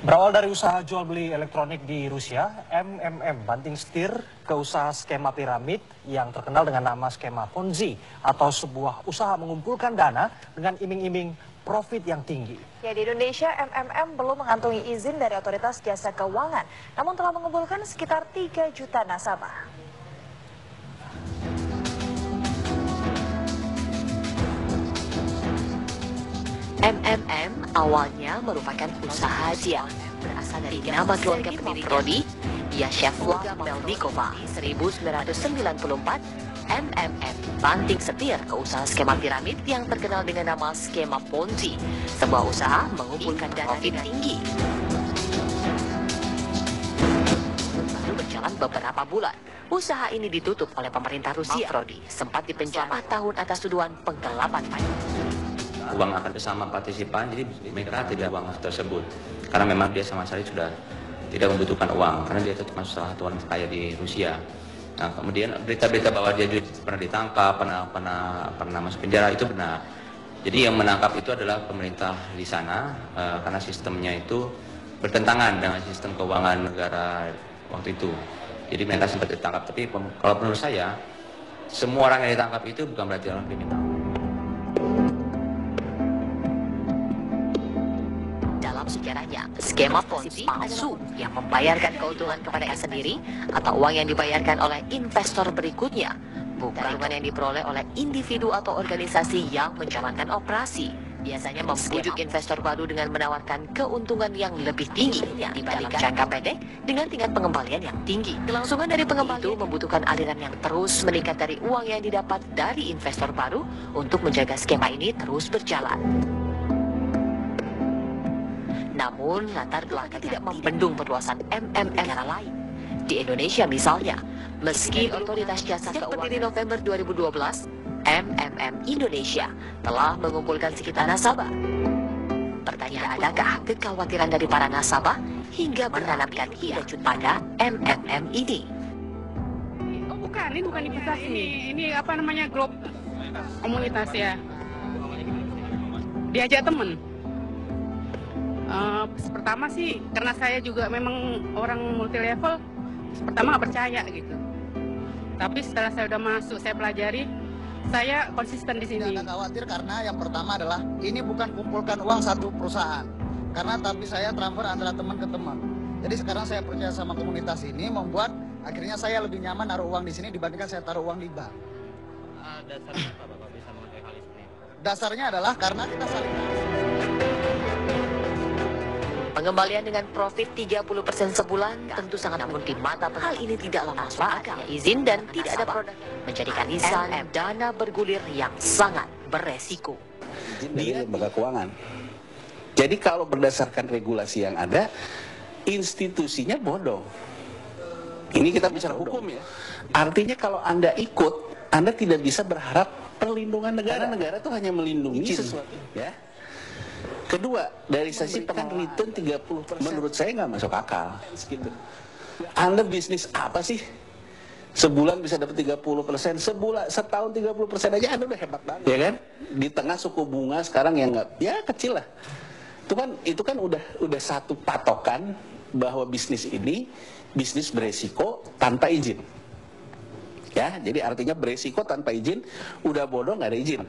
Berawal dari usaha jual beli elektronik di Rusia, MMM banting setir ke usaha skema piramid yang terkenal dengan nama skema Ponzi atau sebuah usaha mengumpulkan dana dengan iming-iming profit yang tinggi. Ya, di Indonesia, MMM belum mengantongi izin dari Otoritas Jasa Keuangan, namun telah mengumpulkan sekitar 3 juta nasabah. MMM awalnya merupakan usaha yang berasal dari nama keluarga pendiri Prodi, Yashevla Melnikova. 1994, MMM banting setir ke usaha skema piramid yang terkenal dengan nama skema Ponzi, sebuah usaha mengumpulkan dana tinggi. Baru berjalan beberapa bulan, usaha ini ditutup oleh pemerintah Rusia. Prodi sempat dipenjara 4 tahun atas tuduhan penggelapan pajak. Uang akan bersama partisipan, jadi mereka tidak uang tersebut karena memang dia sama sekali sudah tidak membutuhkan uang karena dia itu cuma salah satu orang kaya di Rusia. Nah, kemudian berita-berita bahwa dia pernah ditangkap, pernah masuk penjara itu benar. Jadi yang menangkap itu adalah pemerintah di sana karena sistemnya itu bertentangan dengan sistem keuangan negara waktu itu. Jadi mereka sempat ditangkap. Tapi kalau menurut saya, semua orang yang ditangkap itu bukan berarti orang kriminal. Sejarahnya, skema Ponzi palsu yang membayarkan keuntungan kepada sendiri atau uang yang dibayarkan oleh investor berikutnya, bukan uang yang diperoleh oleh individu atau organisasi yang menjalankan operasi. Biasanya membujuk investor baru dengan menawarkan keuntungan yang lebih tinggi dibandingkan jangka pendek dengan tingkat pengembalian yang tinggi. Kelangsungan dari pengembalian itu membutuhkan aliran yang terus meningkat dari uang yang didapat dari investor baru untuk menjaga skema ini terus berjalan. Namun, latar belakang tidak membendung perluasan MMM negara lain. Di Indonesia misalnya, meski Otoritas Jasa Keuangan di November 2012, MMM Indonesia telah mengumpulkan sekitar nasabah. Pertanyaan, adakah kekhawatiran dari para nasabah hingga menanamkan racun pada MMM ini? Oh bukan, ini bukan investasi. Ini apa namanya, grup komunitas ya. Diajak temen. Pertama sih karena saya juga memang orang multi level, pertama nggak percaya gitu. Tapi setelah saya udah masuk, saya pelajari, saya konsisten di sini. Tidak khawatir karena yang pertama adalah ini bukan kumpulkan uang satu perusahaan, karena tapi saya transfer antara teman ke teman. Jadi sekarang saya percaya sama komunitas ini membuat akhirnya saya lebih nyaman naruh uang di sini dibandingkan saya taruh uang di bank. Dasarnya apa Bapak bisa memakai hal ini? Dasarnya adalah karena kita saling. Pengembalian dengan profit 30% sebulan tentu sangat namun di mata hal ini tidaklah masuk akal. Izin dan tidak ada produk menjadikan lisan dana bergulir yang sangat beresiko. Dia lembaga keuangan. Jadi kalau berdasarkan regulasi yang ada, institusinya bodoh. Ini kita bicara hukum ya. Artinya kalau Anda ikut, Anda tidak bisa berharap perlindungan negara. Negara itu hanya melindungi sesuatu, ya. Kedua, dari sisi pengelolaan return 30%, menurut saya nggak masuk akal. Anda bisnis apa sih? Sebulan bisa dapat 30%, setahun 30% aja Anda udah hebat banget, ya kan? Di tengah suku bunga sekarang yang nggak, ya kecil lah. Itu kan udah satu patokan bahwa bisnis ini bisnis beresiko tanpa izin. Ya, jadi artinya beresiko tanpa izin, udah bodoh nggak ada izin.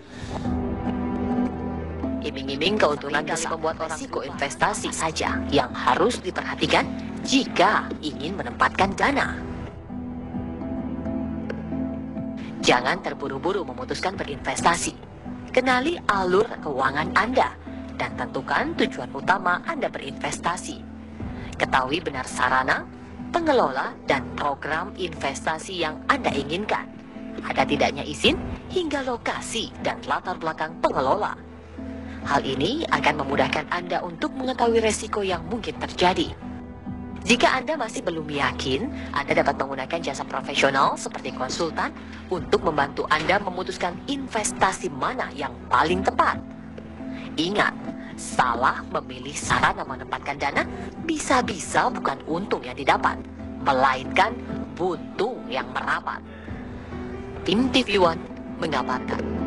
Iming-iming keuntungan bisa membuat risiko investasi saja yang harus diperhatikan jika ingin menempatkan dana. Jangan terburu-buru memutuskan berinvestasi. Kenali alur keuangan Anda dan tentukan tujuan utama Anda berinvestasi. Ketahui benar sarana, pengelola, dan program investasi yang Anda inginkan. Ada tidaknya izin hingga lokasi dan latar belakang pengelola. Hal ini akan memudahkan Anda untuk mengetahui resiko yang mungkin terjadi. Jika Anda masih belum yakin, Anda dapat menggunakan jasa profesional seperti konsultan untuk membantu Anda memutuskan investasi mana yang paling tepat. Ingat, salah memilih sarana menempatkan dana bisa-bisa bukan untung yang didapat, melainkan buntung yang merapat. Tim TV One mengabarkan.